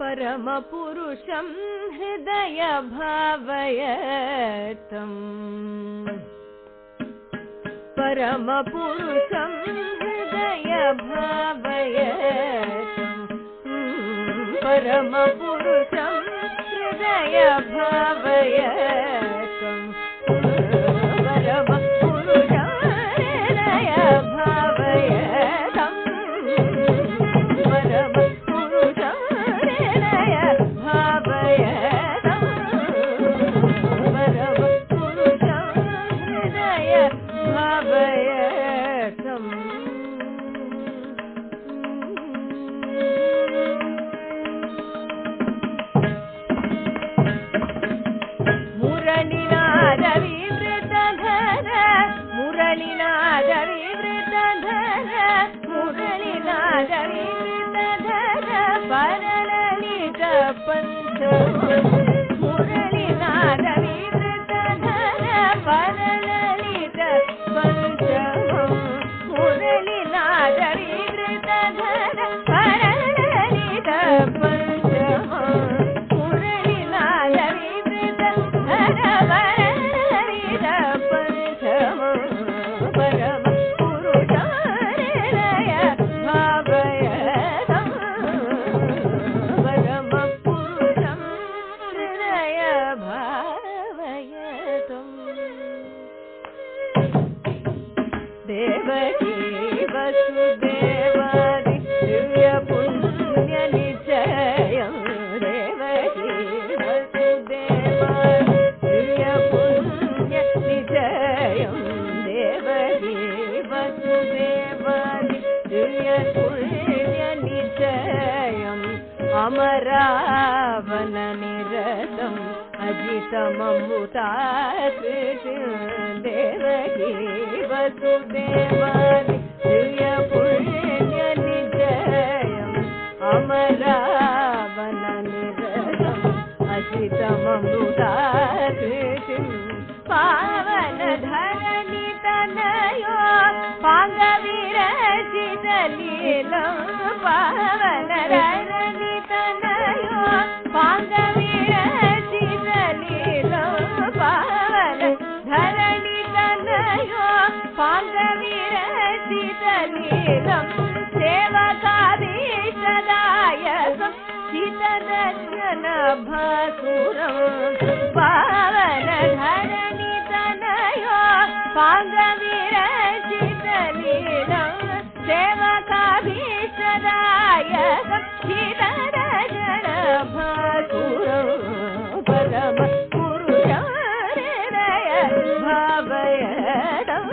परमपुरुषं हृदय भावयतं परमपुरुषं हृदय भावयतं परमपुरुषं हृदय भावयतं परमपुरुषं हृदय भावयतं परमपुरुषं हृदय भावयतं परमपुरुषं हृदय भावयतं मुरलीनाद विवृतधर मुरलीनाद विवृतधर मुरलीनाद विवृतधर परललित पंचम मुरलीनाद विवृतधर परललित पंचम मुरलीनाद विवृतधर परललित पंचम मुरलीनाद विवृतधर परललित पंचम परमपुरुषं हृदय भावयतं परमपुरुषं हृदय भावयतं देवकी वसुदेवादि दिव्य पुण्य निश्चयं देवकी वसुदेवादि दिव्य पुण्य निश्चयं देवकी वसुदेवादि दिव्य पुण्य निश्चयम् अमरावण निरतम् अजितममृताकृतिं देवकी वसुदेवादि दिव्य पुण्य निश्चयम् अमरावण निरतम् अजितममृताकृतिं पावन धरणि तनयो पांगविरचित लीलं पावन धरणि तनयो पांगविरचित लीलं पावन धरणि तनयो पांगविरचित लीलं सेवकाभीष्टदायकं चितदर्शन भासुरं पावन धरणि तनयो पांगविरचित लीलं सेवकाभीष्टदायकं चितदर्शन भासुरं परमपुरुषं हृदय भावयतं